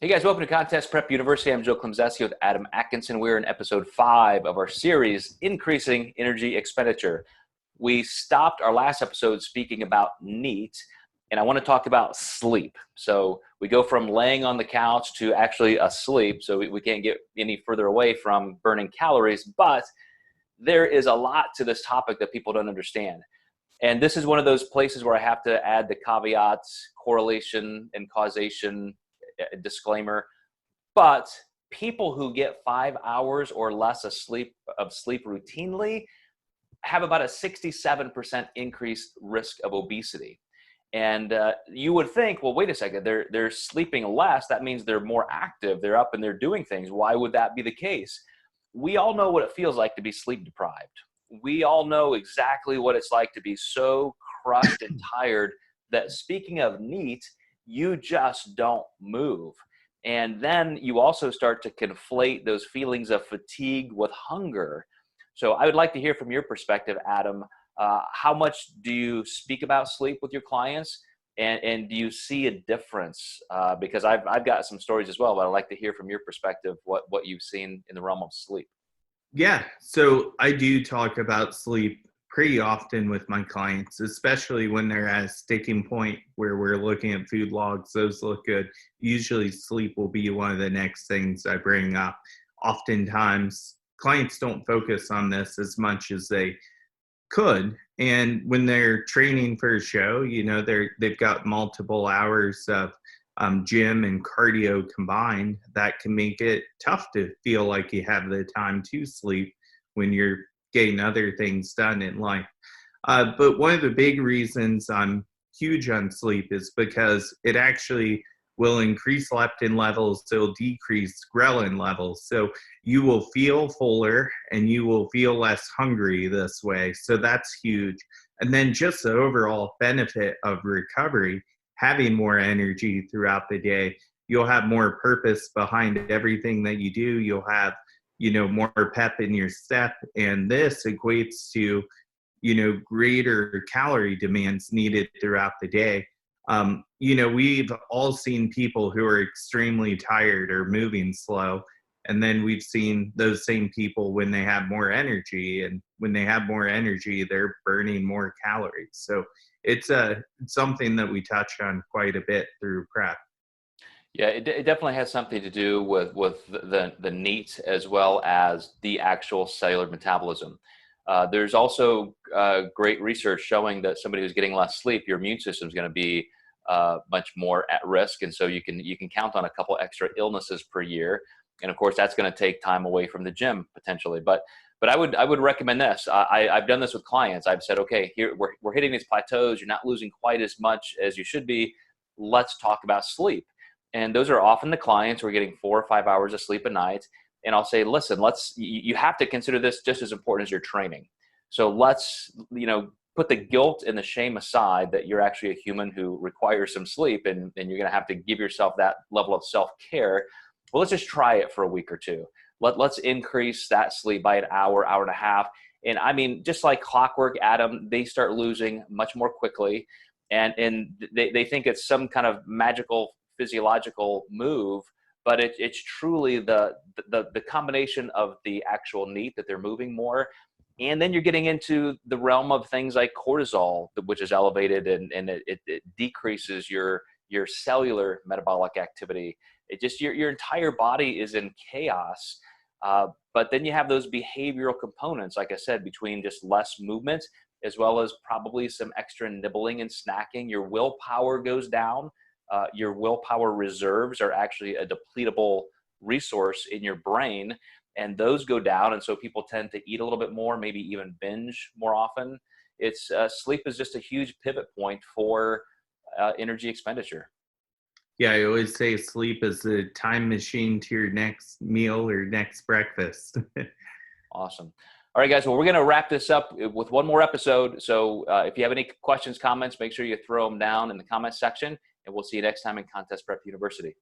Hey guys, welcome to Contest Prep University. I'm Klemczewski with Adam Atkinson. We're in episode 5 of our series, Increasing Energy Expenditure. We stopped our last episode speaking about NEAT, and I want to talk about sleep. So we go from laying on the couch to actually asleep, so we can't get any further away from burning calories, but there is a lot to this topic that people don't understand. And this is one of those places where I have to add the caveats, correlation and causation disclaimer. But people who get 5 hours or less of sleep routinely have about a 67% increased risk of obesity. And you would think, well, wait a second, they're sleeping less. That means they're more active. They're up and they're doing things. Why would that be the case? We all know what it feels like to be sleep deprived. We all know exactly what it's like to be so crushed and tired that, speaking of NEAT, you just don't move. And then you also start to conflate those feelings of fatigue with hunger. So I would like to hear from your perspective, Adam. How much do you speak about sleep with your clients? And do you see a difference? Because I've got some stories as well, but I'd like to hear from your perspective what you've seen in the realm of sleep. Yeah, so I do talk about sleep pretty often with my clients, especially when they're at a sticking point where we're looking at food logs. Those look good. Usually sleep will be one of the next things I bring up. Oftentimes, clients don't focus on this as much as they could. And when they're training for a show, they've got multiple hours of gym and cardio combined. That can make it tough to feel like you have the time to sleep when you're getting other things done in life. But one of the big reasons I'm huge on sleep is because it actually will increase leptin levels, so it'll decrease ghrelin levels. So you will feel fuller and you will feel less hungry this way. So that's huge. And then just the overall benefit of recovery, having more energy throughout the day, you'll have more purpose behind everything that you do. You'll have more pep in your step, and this equates to, greater calorie demands needed throughout the day. We've all seen people who are extremely tired or moving slow, and then we've seen those same people when they have more energy, and when they have more energy, they're burning more calories. So it's something that we touch on quite a bit through prep. Yeah, it definitely has something to do with the NEAT as well as the actual cellular metabolism. There's also great research showing that somebody who's getting less sleep, your immune system is going to be much more at risk, and so you can count on a couple extra illnesses per year. And of course, that's going to take time away from the gym potentially. But I would recommend this. I've done this with clients. I've said, okay, here we're hitting these plateaus. You're not losing quite as much as you should be. Let's talk about sleep. And those are often the clients who are getting 4 or 5 hours of sleep a night. And I'll say, listen, you have to consider this just as important as your training. So let's, put the guilt and the shame aside that you're actually a human who requires some sleep, and you're going to have to give yourself that level of self-care. Well, let's just try it for a week or two. Let's increase that sleep by an hour, hour and a half. And I mean, just like clockwork, Adam, they start losing much more quickly. And they think it's some kind of magical physiological move, but it's truly the combination of the actual NEAT that they're moving more. And then you're getting into the realm of things like cortisol, which is elevated, and it decreases your cellular metabolic activity. It just, your entire body is in chaos. But then you have those behavioral components, like I said, between just less movement, as well as probably some extra nibbling and snacking. Your willpower goes down. Your willpower reserves are actually a depletable resource in your brain, and those go down. And so people tend to eat a little bit more, maybe even binge more often. It's sleep is just a huge pivot point for energy expenditure. Yeah, I always say sleep is the time machine to your next meal or next breakfast. Awesome. All right, guys. Well, we're going to wrap this up with one more episode. So if you have any questions, comments, make sure you throw them down in the comments section, and we'll see you next time in Contest Prep University.